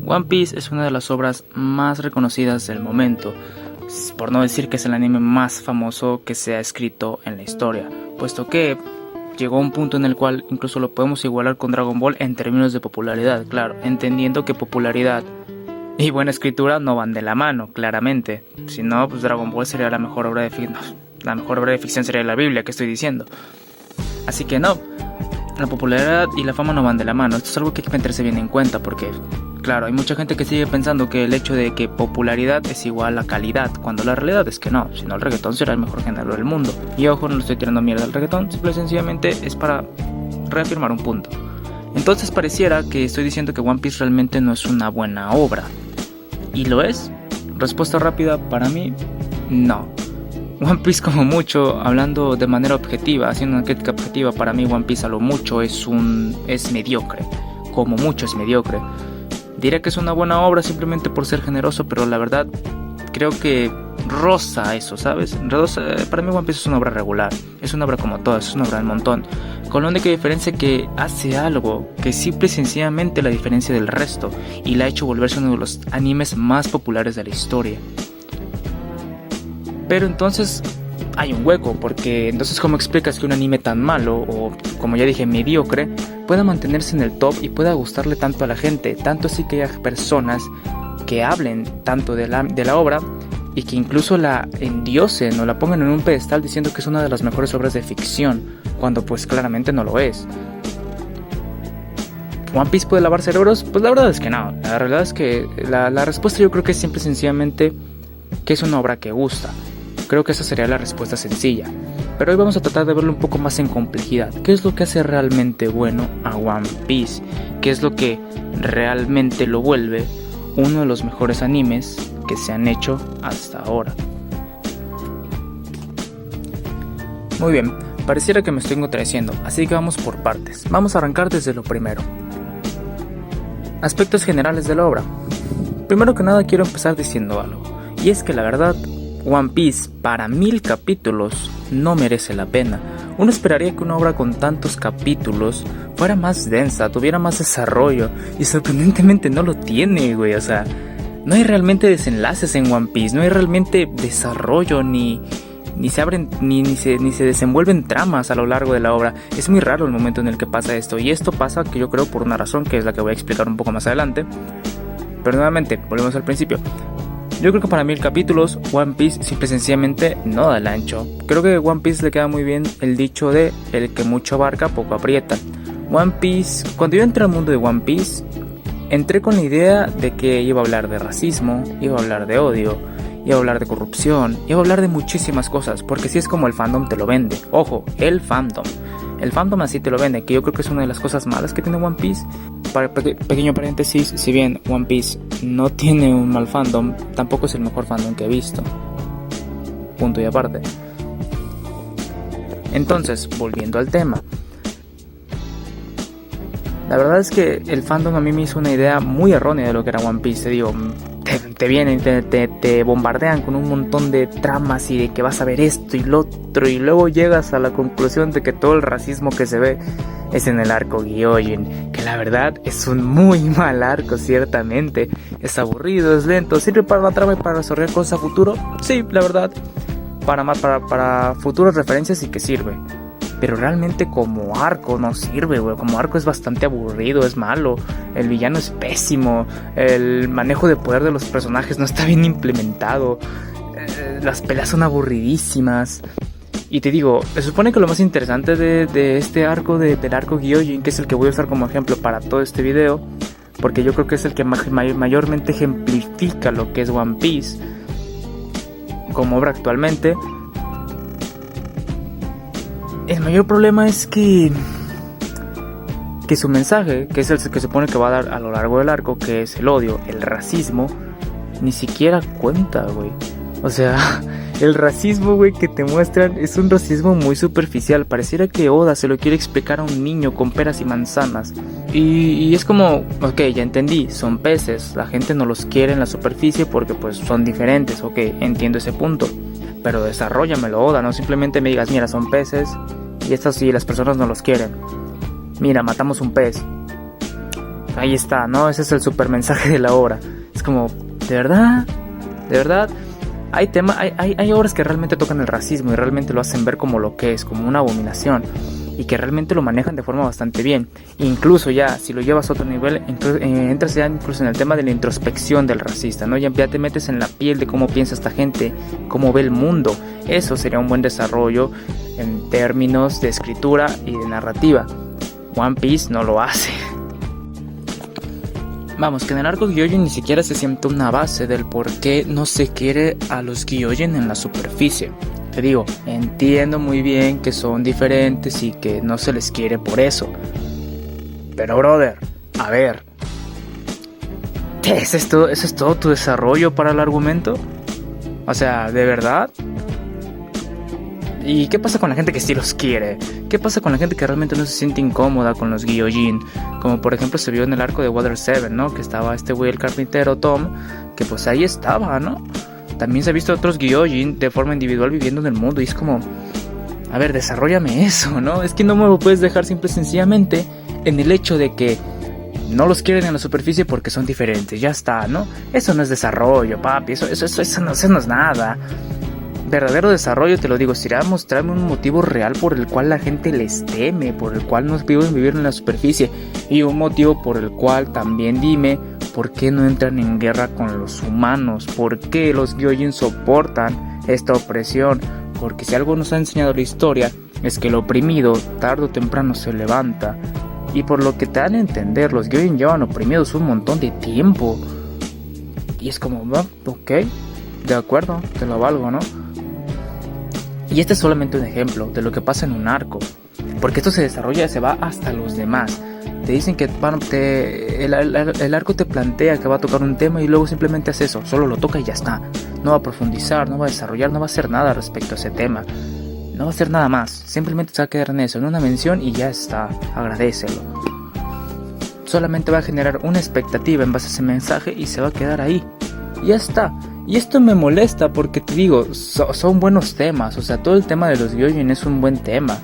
One Piece es una de las obras más reconocidas del momento, por no decir que es el anime más famoso que se ha escrito en la historia, puesto que llegó a un punto en el cual incluso lo podemos igualar con Dragon Ball en términos de popularidad, claro, entendiendo que popularidad y buena escritura no van de la mano, claramente. Si no, pues Dragon Ball sería la mejor obra de ficción. La mejor obra de ficción sería la Biblia, que estoy diciendo. Así que no, la popularidad y la fama no van de la mano. Esto es algo que hay que meterse bien en cuenta porque, claro, hay mucha gente que sigue pensando que el hecho de que popularidad es igual a calidad, cuando la realidad es que no, sino el reggaetón será el mejor género del mundo. Y ojo, no le estoy tirando mierda al reggaetón, simple y sencillamente es para reafirmar un punto. Entonces pareciera que estoy diciendo que One Piece realmente no es una buena obra. ¿Y lo es? Respuesta rápida, para mí, no. One Piece como mucho, hablando de manera objetiva, haciendo una crítica objetiva, para mí One Piece a lo mucho es mediocre. Como mucho es mediocre. Diré que es una buena obra simplemente por ser generoso, pero la verdad creo que roza eso, ¿sabes? Para mí One Piece es una obra regular, es una obra como todas, es una obra del montón, con la única diferencia que hace algo que simple y sencillamente la diferencia del resto y la ha hecho volverse uno de los animes más populares de la historia. Pero entonces hay un hueco, porque entonces ¿cómo explicas que un anime tan malo o, como ya dije, mediocre pueda mantenerse en el top y pueda gustarle tanto a la gente? Tanto así que haya personas que hablen tanto de la obra y que incluso la endiosen o la pongan en un pedestal diciendo que es una de las mejores obras de ficción, cuando pues claramente no lo es. ¿One Piece puede lavar cerebros? Pues la verdad es que no. La realidad es que la respuesta yo creo que es simple y sencillamente que es una obra que gusta. Creo que esa sería la respuesta sencilla. Pero hoy vamos a tratar de verlo un poco más en complejidad. ¿Qué es lo que hace realmente bueno a One Piece? ¿Qué es lo que realmente lo vuelve uno de los mejores animes que se han hecho hasta ahora? Muy bien, pareciera que me estoy contradiciendo, así que vamos por partes. Vamos a arrancar desde lo primero. Aspectos generales de la obra. Primero que nada quiero empezar diciendo algo, y es que la verdad, One Piece para 1000 capítulos no merece la pena. Uno esperaría que una obra con tantos capítulos fuera más densa, tuviera más desarrollo, y sorprendentemente no lo tiene, güey. O sea, no hay realmente desenlaces en One Piece, no hay realmente desarrollo, ni se abren, ni se desenvuelven tramas a lo largo de la obra. Es muy raro el momento en el que pasa esto, y esto pasa, que yo creo, por una razón que es la que voy a explicar un poco más adelante. Pero nuevamente, volvemos al principio. Yo creo que para 1000 capítulos One Piece simple y sencillamente no da el ancho. Creo que a One Piece le queda muy bien el dicho de el que mucho abarca poco aprieta. One Piece, cuando yo entré al mundo de One Piece, entré con la idea de que iba a hablar de racismo, iba a hablar de odio, iba a hablar de corrupción, iba a hablar de muchísimas cosas, porque así es como el fandom te lo vende. Ojo, el fandom así te lo vende, que yo creo que es una de las cosas malas que tiene One Piece. Pequeño paréntesis, si bien One Piece no tiene un mal fandom, tampoco es el mejor fandom que he visto. Punto y aparte. Entonces, volviendo al tema. La verdad es que el fandom a mí me hizo una idea muy errónea de lo que era One Piece. Te digo, te vienen, te bombardean con un montón de tramas y de que vas a ver esto y lo otro, y luego llegas a la conclusión de que todo el racismo que se ve es en el arco Gyojin, que la verdad es un muy mal arco, ciertamente. Es aburrido, es lento, sirve para la trama y para resolver cosas a futuro. Sí, la verdad, para futuras referencias sí que sirve. Pero realmente como arco no sirve, güey. Como arco es bastante aburrido, es malo. El villano es pésimo. El manejo de poder de los personajes no está bien implementado. Las peleas son aburridísimas. Y te digo, se supone que lo más interesante de este arco, del arco Gyojin, que es el que voy a usar como ejemplo para todo este video, porque yo creo que es el que mayormente ejemplifica lo que es One Piece como obra actualmente. El mayor problema es que su mensaje, que es el que se supone que va a dar a lo largo del arco, que es el odio, el racismo, ni siquiera cuenta, güey. O sea, el racismo, güey, que te muestran es un racismo muy superficial. Pareciera que Oda se lo quiere explicar a un niño con peras y manzanas. Y es como, ok, ya entendí, son peces, la gente no los quiere en la superficie porque pues son diferentes, ok, entiendo ese punto. pero desarróllamelo, Oda, no simplemente me digas, mira, son peces y estos sí, las personas no los quieren. Mira, matamos un pez. Ahí está, ¿no? Ese es el super mensaje de la obra. Es como, ¿de verdad? ¿De verdad? Hay obras que realmente tocan el racismo y realmente lo hacen ver como lo que es, como una abominación. Y que realmente lo manejan de forma bastante bien. Incluso ya, si lo llevas a otro nivel, entras ya incluso en el tema de la introspección del racista, ¿no? Ya te metes en la piel de cómo piensa esta gente, cómo ve el mundo. Eso sería un buen desarrollo en términos de escritura y de narrativa. One Piece no lo hace. Vamos, que en el arco Gyojin ni siquiera se siente una base del por qué no se quiere a los Gyojin en la superficie. Te digo, entiendo muy bien que son diferentes y que no se les quiere por eso. Pero brother, a ver, ¿qué es esto? ¿Eso es todo tu desarrollo para el argumento? O sea, ¿de verdad? ¿Y qué pasa con la gente que sí los quiere? ¿Qué pasa con la gente que realmente no se siente incómoda con los Gyojin? Como por ejemplo se vio en el arco de Water 7, ¿no? Que estaba este güey, el carpintero Tom, que pues ahí estaba, ¿no? También se ha visto otros Gyojin de forma individual viviendo en el mundo y es como, a ver, desarróllame eso, ¿no? Es que no me lo puedes dejar simple y sencillamente en el hecho de que no los quieren en la superficie porque son diferentes, ya está, ¿no? Eso no es desarrollo, papi, eso no es nada. Verdadero desarrollo, te lo digo, sería mostrarme un motivo real por el cual la gente les teme, por el cual no viven vivir en la superficie y un motivo por el cual también dime por qué no entran en guerra con los humanos, por qué los Gyojin soportan esta opresión, porque si algo nos ha enseñado la historia es que el oprimido tarde o temprano se levanta y por lo que te dan a entender los Gyojin llevan oprimidos un montón de tiempo y es como, ok, de acuerdo, te lo valgo, ¿no? Y este es solamente un ejemplo de lo que pasa en un arco, porque esto se desarrolla y se va hasta los demás. Te dicen que el arco te plantea que va a tocar un tema y luego simplemente hace eso, solo lo toca y ya está. No va a profundizar, no va a desarrollar, no va a hacer nada respecto a ese tema. No va a hacer nada más, simplemente se va a quedar en eso, en una mención y ya está, agradécelo. Solamente va a generar una expectativa en base a ese mensaje y se va a quedar ahí. Y ya está. Y esto me molesta porque te digo, son buenos temas, o sea, todo el tema de los Gyojin es un buen tema.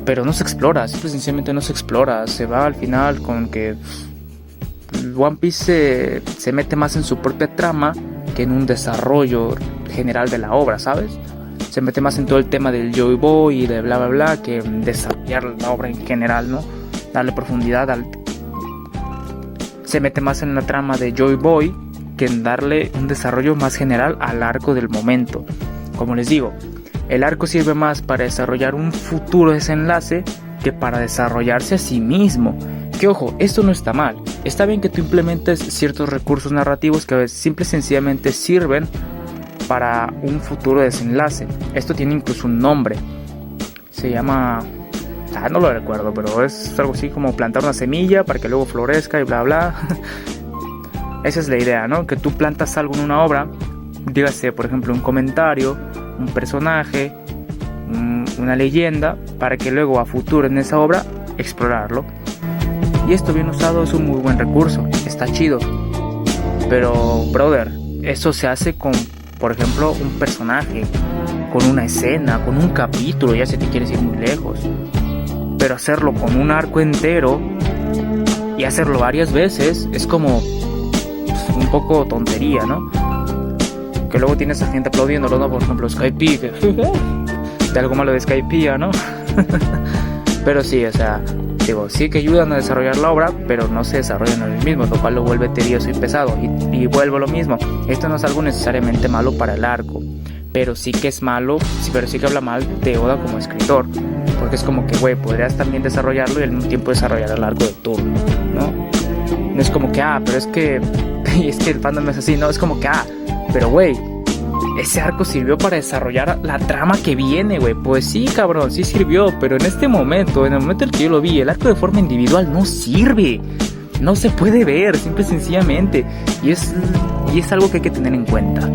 Pero no se explora, simple y sencillamente no se explora. Se va al final con que One Piece se mete más en su propia trama que en un desarrollo general de la obra, ¿sabes? Se mete más en todo el tema del Joy Boy y de bla bla bla que en desarrollar la obra en general, ¿no? Darle profundidad se mete más en la trama de Joy Boy que en darle un desarrollo más general al arco del momento. Como les digo, el arco sirve más para desarrollar un futuro desenlace que para desarrollarse a sí mismo. Que ojo, esto no está mal. Está bien que tú implementes ciertos recursos narrativos que a veces simple y sencillamente sirven para un futuro desenlace. Esto tiene incluso un nombre. Se llama... no lo recuerdo, pero es algo así como plantar una semilla para que luego florezca y bla bla. Esa es la idea, ¿no? Que tú plantas algo en una obra, dígase, por ejemplo, un comentario, un personaje, una leyenda, para que luego a futuro en esa obra explorarlo. Y esto bien usado es un muy buen recurso, está chido. Pero, brother, eso se hace con, por ejemplo, un personaje, con una escena, con un capítulo, ya si te quieres ir muy lejos. Pero hacerlo con un arco entero y hacerlo varias veces es como un poco tontería, ¿no? Que luego tienes a gente aplaudiéndolo, ¿no? Por ejemplo, Skype, que de algo malo de Skype, ¿no? Pero sí, o sea, digo, sí que ayudan a desarrollar la obra, pero no se desarrollan en el mismo, lo cual lo vuelve tedioso y pesado. Y vuelvo lo mismo, esto no es algo necesariamente malo para el arco, pero sí que es malo, pero sí que habla mal de Oda como escritor, porque es como que, güey, podrías también desarrollarlo y al mismo tiempo desarrollar el arco de turno, ¿no? No es como que, pero es que el fandom es así, no, es como que, pero güey, ese arco sirvió para desarrollar la trama que viene, güey. Pues sí, cabrón, sí sirvió, pero en este momento, en el momento en el que yo lo vi, el arco de forma individual no sirve. No se puede ver, simple y sencillamente. Y es algo que hay que tener en cuenta.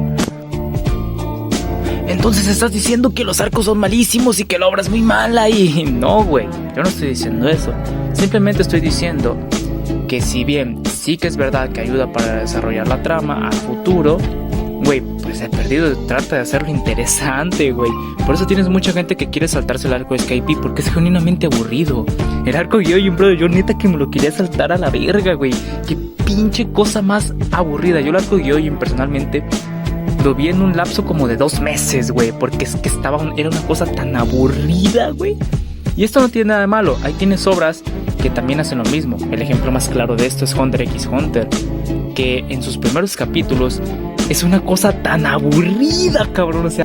Entonces estás diciendo que los arcos son malísimos y que la obra es muy mala y... No, güey, yo no estoy diciendo eso. Simplemente estoy diciendo que si bien sí que es verdad que ayuda para desarrollar la trama al futuro, güey, pues he perdido, trata de hacerlo interesante, güey. Por eso tienes mucha gente que quiere saltarse el arco de Skype porque es genuinamente aburrido. El arco de Gyojin, bro, yo neta que me lo quería saltar a la verga, güey. Qué pinche cosa más aburrida. Yo el arco de Gyojin personalmente lo vi en un lapso como de 2 meses, güey, porque es que era una cosa tan aburrida, güey. Y esto no tiene nada de malo. Ahí tienes obras que también hacen lo mismo. El ejemplo más claro de esto es Hunter x Hunter, que en sus primeros capítulos es una cosa tan aburrida, cabrón. O sea,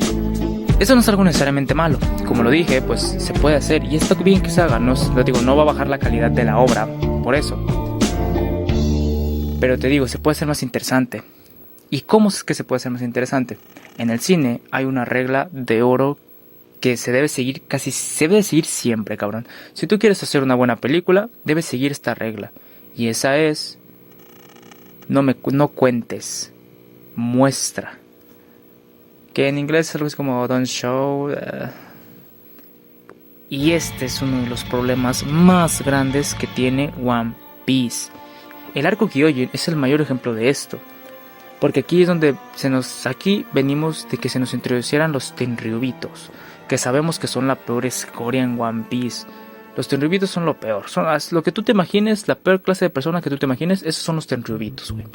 eso no es algo necesariamente malo. Como lo dije, pues se puede hacer y está bien que se haga. No, lo digo, no va a bajar la calidad de la obra por eso. Pero te digo, se puede hacer más interesante. ¿Y cómo es que se puede hacer más interesante? En el cine hay una regla de oro que se debe seguir siempre, cabrón. Si tú quieres hacer una buena película, debes seguir esta regla. Y esa es: no cuentes, muestra. Que en inglés es algo así como don't show. Y este es uno de los problemas más grandes que tiene One Piece. El arco Gyojin es el mayor ejemplo de esto. Porque aquí es donde aquí venimos de que se nos introducieran los Tenryubitos, que sabemos que son la peor escoria en One Piece. Los Tenryubitos son lo peor. Son lo que tú te imagines, la peor clase de persona que tú te imagines, esos son los Tenryubitos, güey.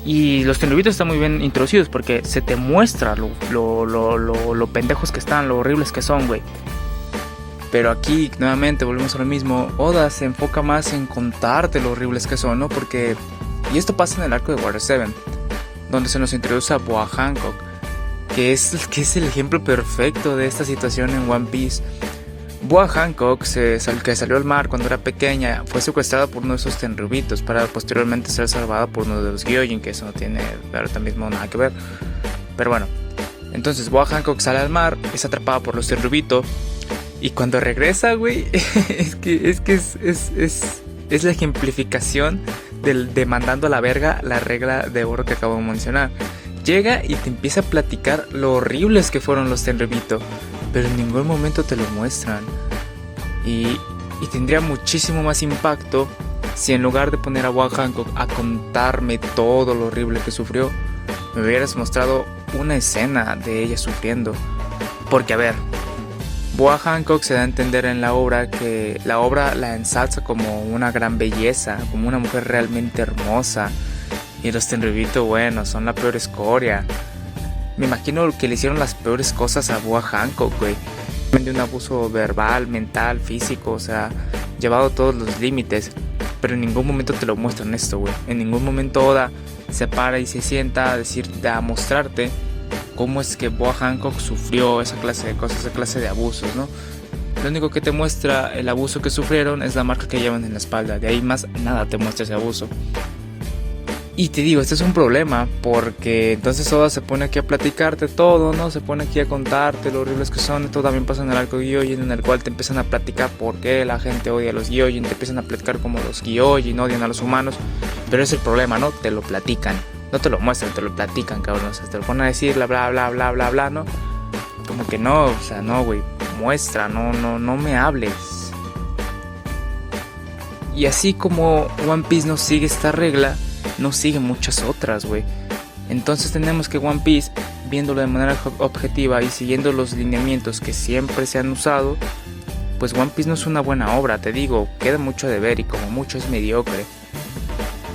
Y los Tenryubitos están muy bien introducidos porque se te muestra lo pendejos que están, lo horribles que son, güey. Pero aquí, nuevamente, volvemos a lo mismo. Oda se enfoca más en contarte lo horribles que son, ¿no? Porque... Y esto pasa en el arco de Water 7, donde se nos introduce a Boa Hancock, que es el ejemplo perfecto de esta situación en One Piece. Boa Hancock, que salió al mar cuando era pequeña, fue secuestrada por uno de esos Tenryubitos para posteriormente ser salvada por uno de los Gyojin, que eso no tiene ahorita mismo nada que ver. Pero bueno, entonces Boa Hancock sale al mar, es atrapada por los Tenryubitos, y cuando regresa, güey, es la ejemplificación de mandando a la verga la regla de oro que acabo de mencionar. Llega y te empieza a platicar lo horribles que fueron los Tenryubito, pero en ningún momento te lo muestran. Y tendría muchísimo más impacto si en lugar de poner a Boa Hancock a contarme todo lo horrible que sufrió, me hubieras mostrado una escena de ella sufriendo. Porque a ver, Boa Hancock se da a entender en la obra que la obra la ensalza como una gran belleza, como una mujer realmente hermosa. Y los Tenryubito, bueno, son la peor escoria. Me imagino que le hicieron las peores cosas a Boa Hancock, güey. De un abuso verbal, mental, físico, o sea, llevado a todos los límites. Pero en ningún momento te lo muestran esto, güey. En ningún momento Oda se para y se sienta a mostrarte cómo es que Boa Hancock sufrió esa clase de cosas, esa clase de abusos, ¿no? Lo único que te muestra el abuso que sufrieron es la marca que llevan en la espalda. De ahí más nada te muestra ese abuso. Y te digo, este es un problema porque entonces Oda se pone aquí a platicarte todo, ¿no? Se pone aquí a contarte lo horribles que son. Esto también pasa en el arco Gyojin, en el cual te empiezan a platicar por qué la gente odia a los Gyojin. Te empiezan a platicar cómo los Gyojin odian a los humanos. Pero es el problema, ¿no? Te lo platican. No te lo muestran, te lo platican, cabrón. O sea, te lo ponen a decir bla bla bla bla bla bla, ¿no? Como que no, o sea, no, güey. Muestra, no me hables. Y así como One Piece no sigue esta regla, no sigue muchas otras, güey. Entonces tenemos que One Piece, viéndolo de manera objetiva y siguiendo los lineamientos que siempre se han usado, pues One Piece no es una buena obra, te digo, queda mucho de ver y como mucho es mediocre.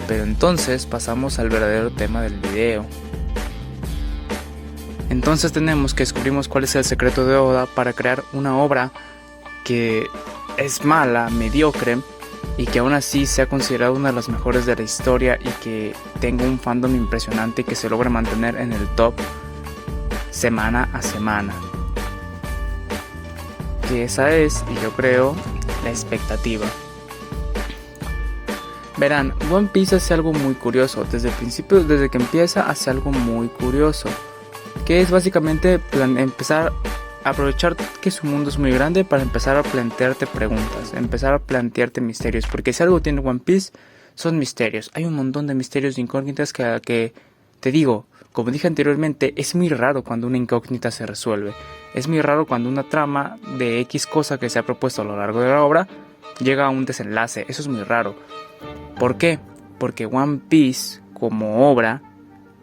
Pero entonces pasamos al verdadero tema del video. Entonces descubrimos cuál es el secreto de Oda para crear una obra que es mala, mediocre, y que aún así sea considerada una de las mejores de la historia y que tenga un fandom impresionante y que se logre mantener en el top semana a semana. Que esa es, y yo creo, la expectativa. Verán, One Piece hace algo muy curioso. Desde el principio, desde que empieza, hace algo muy curioso. Que es básicamente empezar a aprovechar que su mundo es muy grande para empezar a plantearte preguntas. Empezar a plantearte misterios. Porque si algo tiene One Piece, son misterios. Hay un montón de misterios e incógnitas que te digo, como dije anteriormente, es muy raro cuando una incógnita se resuelve. Es muy raro cuando una trama de X cosa que se ha propuesto a lo largo de la obra llega a un desenlace. Eso es muy raro. ¿Por qué? Porque One Piece como obra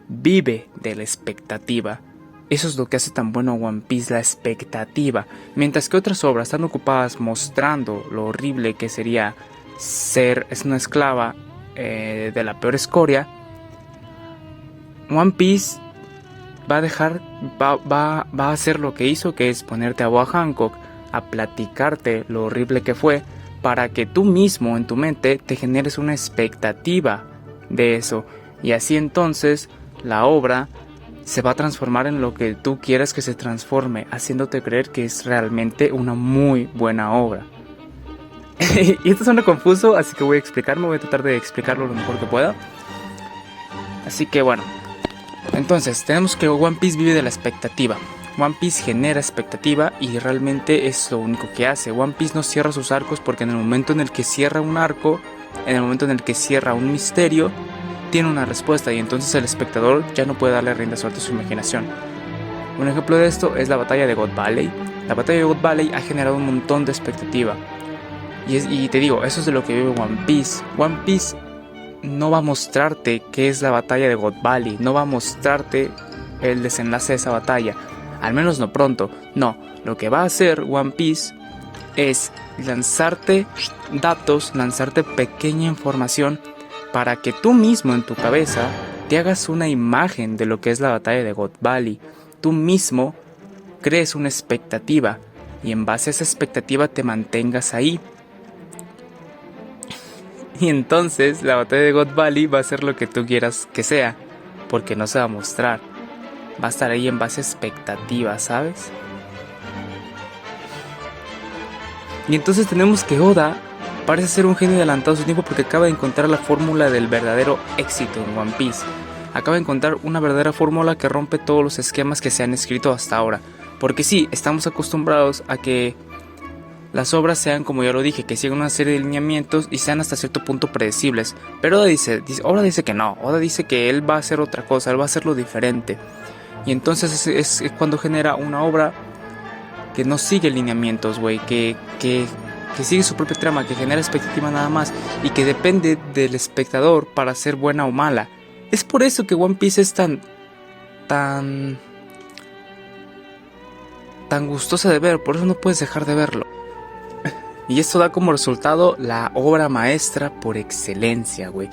vive de la expectativa. Eso es lo que hace tan bueno a One Piece, la expectativa. Mientras que otras obras están ocupadas mostrando lo horrible que sería ser una esclava de la peor escoria, One Piece va a hacer lo que hizo, que es ponerte a Boa Hancock a platicarte lo horrible que fue, para que tú mismo en tu mente te generes una expectativa de eso, y así entonces la obra se va a transformar en lo que tú quieras que se transforme, haciéndote creer que es realmente una muy buena obra. Y esto suena confuso, así que voy a tratar de explicarlo lo mejor que pueda. Así que bueno, entonces tenemos que One Piece vive de la expectativa. One Piece genera expectativa y realmente es lo único que hace. One Piece no cierra sus arcos porque en el momento en el que cierra un arco, en el momento en el que cierra un misterio, tiene una respuesta, y entonces el espectador ya no puede darle rienda suelta a su imaginación. Un ejemplo de esto es la batalla de God Valley. La batalla de God Valley ha generado un montón de expectativa. Y te digo, eso es de lo que vive One Piece. One Piece no va a mostrarte qué es la batalla de God Valley, no va a mostrarte el desenlace de esa batalla, al menos no pronto. No, lo que va a hacer One Piece es lanzarte datos, lanzarte pequeña información para que tú mismo en tu cabeza te hagas una imagen de lo que es la batalla de God Valley. Tú mismo crees una expectativa y en base a esa expectativa te mantengas ahí. Y entonces la batalla de God Valley va a ser lo que tú quieras que sea, porque no se va a mostrar. Va a estar ahí en base a expectativa, ¿sabes? Y entonces tenemos que Oda parece ser un genio adelantado a su tiempo, porque acaba de encontrar la fórmula del verdadero éxito en One Piece. Acaba de encontrar una verdadera fórmula que rompe todos los esquemas que se han escrito hasta ahora. Porque sí, estamos acostumbrados a que las obras sean, como ya lo dije, que sigan una serie de lineamientos y sean hasta cierto punto predecibles. Pero Oda dice que no. Oda dice que él va a hacer otra cosa, él va a hacerlo diferente. Y entonces es cuando genera una obra que no sigue lineamientos, güey, que sigue su propia trama, que genera expectativa nada más y que depende del espectador para ser buena o mala. Es por eso que One Piece es tan gustosa de ver, por eso no puedes dejar de verlo. Y esto da como resultado la obra maestra por excelencia, güey.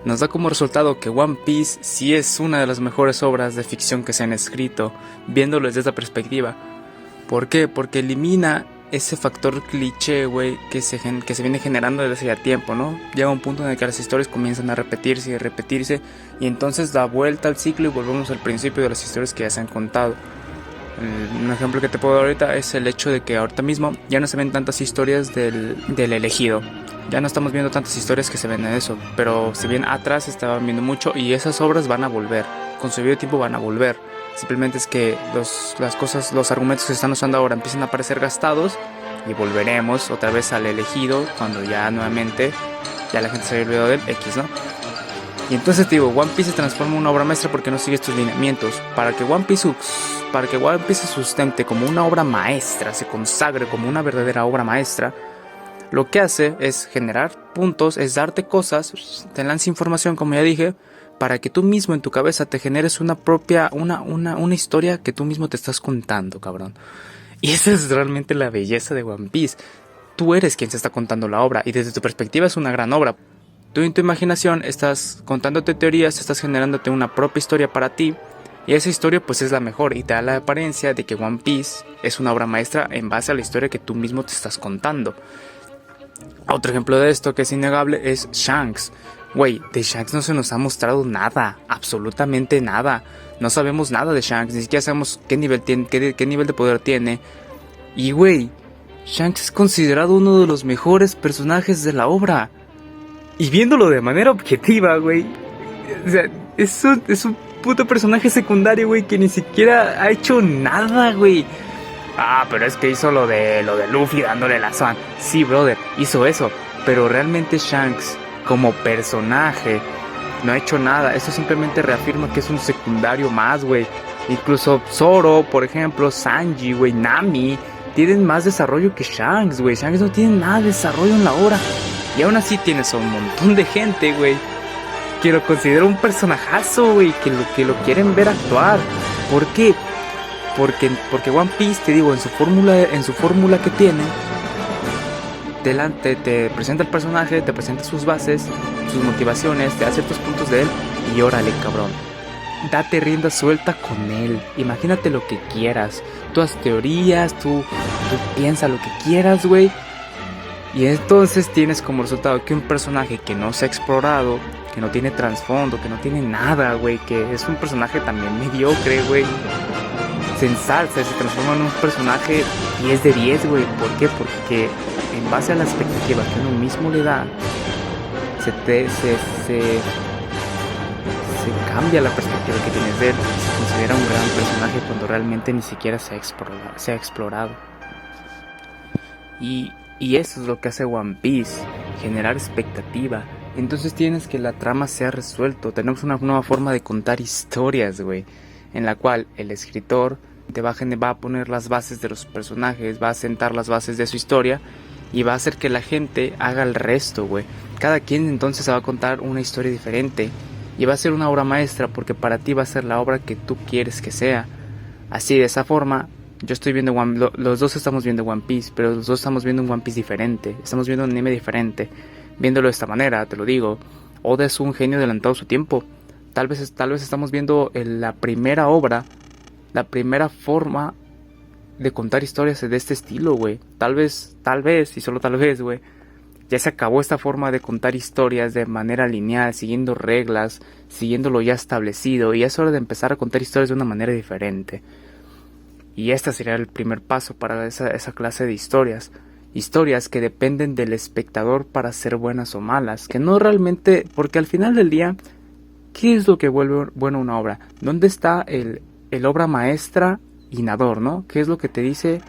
Nos da como resultado que One Piece sí es una de las mejores obras de ficción que se han escrito, viéndolo desde esa perspectiva. ¿Por qué? Porque elimina ese factor cliché, güey, que se viene generando desde hace ya tiempo, ¿no? Llega un punto en el que las historias comienzan a repetirse y repetirse, y entonces da vuelta al ciclo y volvemos al principio de las historias que ya se han contado. Un ejemplo que te puedo dar ahorita es el hecho de que ahorita mismo ya no se ven tantas historias del elegido. Ya no estamos viendo tantas historias que se ven en eso, pero si bien atrás se estaban viendo mucho, y esas obras van a volver, con su debido tiempo van a volver. Simplemente es que los argumentos que se están usando ahora empiezan a parecer gastados, y volveremos otra vez al elegido cuando ya nuevamente ya la gente se haya olvidado del X, ¿no? Y entonces te digo, One Piece se transforma en una obra maestra porque no sigue estos lineamientos. Para que One Piece se sustente como una obra maestra, se consagre como una verdadera obra maestra, lo que hace es generar puntos, es darte cosas, te lanza información, como ya dije, para que tú mismo en tu cabeza te generes una historia que tú mismo te estás contando, cabrón. Y esa es realmente la belleza de One Piece. Tú eres quien se está contando la obra, y desde tu perspectiva es una gran obra. Tú en tu imaginación estás contándote teorías, estás generándote una propia historia para ti, y esa historia pues es la mejor y te da la apariencia de que One Piece es una obra maestra en base a la historia que tú mismo te estás contando. Otro ejemplo de esto que es innegable es Shanks. Güey, de Shanks no se nos ha mostrado nada, absolutamente nada. No sabemos nada de Shanks, ni siquiera sabemos qué nivel tiene, qué nivel de poder tiene. Y güey, Shanks es considerado uno de los mejores personajes de la obra. Y viéndolo de manera objetiva, güey, o sea, es un puto personaje secundario, güey, que ni siquiera ha hecho nada, güey. Ah, pero es que hizo lo de Luffy dándole la Swan. Sí, brother, hizo eso. Pero realmente Shanks, como personaje, no ha hecho nada. Eso simplemente reafirma que es un secundario más, güey. Incluso Zoro, por ejemplo, Sanji, güey, Nami, tienen más desarrollo que Shanks, güey. Shanks no tiene nada de desarrollo en la obra. Y aún así tienes a un montón de gente, güey, que lo considero un personajazo, güey, que lo quieren ver actuar. ¿Por qué? Porque One Piece, te digo, en su fórmula que tiene, te presenta el personaje, te presenta sus bases, sus motivaciones, te da ciertos puntos de él y órale, cabrón. Date rienda suelta con él. Imagínate lo que quieras. Tú haz teorías, tú piensa lo que quieras, güey. Y entonces tienes como resultado que un personaje que no se ha explorado, que no tiene trasfondo, que no tiene nada, güey, que es un personaje también mediocre, güey, se ensalza, se transforma en un personaje 10 de 10, güey. ¿Por qué? Porque en base a la expectativa que uno mismo le da, se cambia la perspectiva que tienes de él y se considera un gran personaje cuando realmente ni siquiera se ha explorado. Y eso es lo que hace One Piece, generar expectativa. Entonces tienes que la trama sea resuelto. Tenemos una nueva forma de contar historias, güey, en la cual el escritor te va a poner las bases de los personajes, va a sentar las bases de su historia y va a hacer que la gente haga el resto, güey. Cada quien entonces se va a contar una historia diferente y va a ser una obra maestra porque para ti va a ser la obra que tú quieres que sea. Así, de esa forma, yo estoy viendo los dos estamos viendo One Piece, pero los dos estamos viendo un One Piece diferente, estamos viendo un anime diferente. Viéndolo de esta manera, te lo digo, Oda es un genio adelantado a su tiempo. Tal vez estamos viendo la primera obra, la primera forma de contar historias de este estilo, güey. Tal vez, y solo tal vez, güey, ya se acabó esta forma de contar historias de manera lineal, siguiendo reglas, siguiendo lo ya establecido, y es hora de empezar a contar historias de una manera diferente. Y este sería el primer paso para esa clase de historias. Historias que dependen del espectador para ser buenas o malas, que no realmente, porque al final del día, ¿qué es lo que vuelve buena una obra? ¿Dónde está el obra maestra guinador, no? ¿Qué es lo que te dice?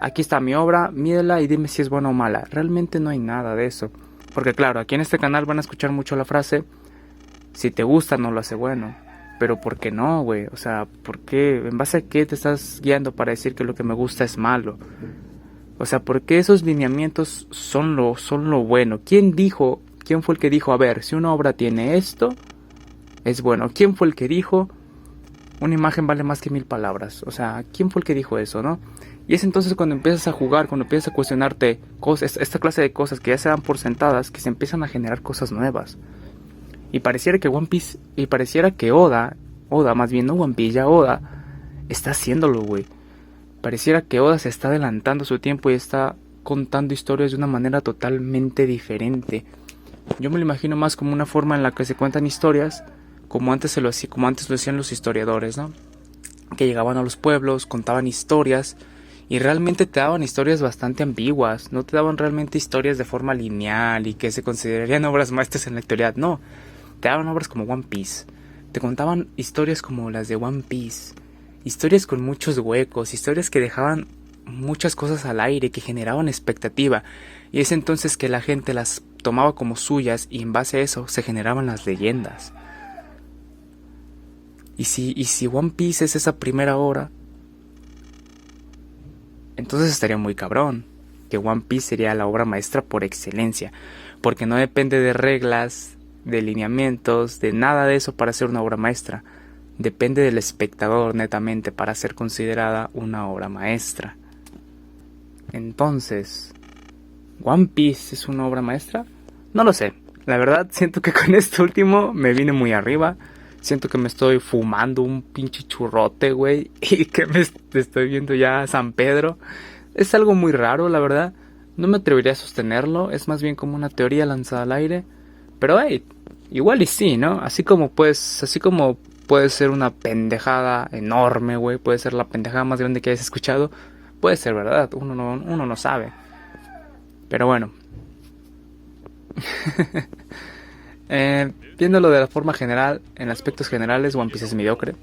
Aquí está mi obra, mídela y dime si es buena o mala. Realmente no hay nada de eso. Porque claro, aquí en este canal van a escuchar mucho la frase, si te gusta no lo hace bueno. Pero ¿por qué no, güey? O sea, ¿por qué? ¿En base a qué te estás guiando para decir que lo que me gusta es malo? O sea, ¿por qué esos lineamientos son lo bueno? ¿Quién fue el que dijo, a ver, si una obra tiene esto, es bueno? ¿Quién fue el que dijo, una imagen vale más que 1000 palabras? O sea, ¿quién fue el que dijo eso, no? Y es entonces cuando empiezas a jugar, cuando empiezas a cuestionarte cosas, esta clase de cosas que ya se dan por sentadas, que se empiezan a generar cosas nuevas. Y pareciera que One Piece, y pareciera que Oda, más bien no One Piece, ya Oda, está haciéndolo, güey. Pareciera que Oda se está adelantando su tiempo y está contando historias de una manera totalmente diferente. Yo me lo imagino más como una forma en la que se cuentan historias, como antes lo hacían los historiadores, ¿no? Que llegaban a los pueblos, contaban historias y realmente te daban historias bastante ambiguas. No te daban realmente historias de forma lineal y que se considerarían obras maestras en la actualidad. No, te daban obras como One Piece. Te contaban historias como las de One Piece. Historias con muchos huecos, historias que dejaban muchas cosas al aire, que generaban expectativa. Y es entonces que la gente las tomaba como suyas y en base a eso se generaban las leyendas. Y si One Piece es esa primera obra, entonces estaría muy cabrón. Que One Piece sería la obra maestra por excelencia. Porque no depende de reglas, de lineamientos, de nada de eso para ser una obra maestra. Depende del espectador netamente para ser considerada una obra maestra. Entonces, ¿One Piece es una obra maestra? No lo sé. La verdad siento que con esto último me vine muy arriba. Siento que me estoy fumando un pinche churrote, güey. Y que me estoy viendo ya a San Pedro. Es algo muy raro, la verdad. No me atrevería a sostenerlo. Es más bien como una teoría lanzada al aire. Pero hey, igual y sí, ¿no? Así como puede ser una pendejada enorme, güey. Puede ser la pendejada más grande que hayas escuchado. Puede ser verdad, uno no sabe. Pero bueno. Viéndolo de la forma general, en aspectos generales, One Piece es mediocre.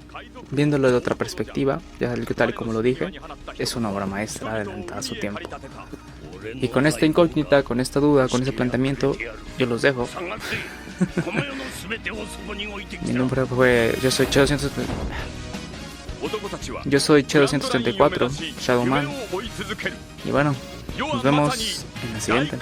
Viéndolo de otra perspectiva, ya tal y como lo dije, es una obra maestra adelantada a su tiempo. Y con esta incógnita, con esta duda, con ese planteamiento, yo los dejo. Mi nombre fue... Yo soy Che234, Shadowman. Y bueno, nos vemos en la siguiente.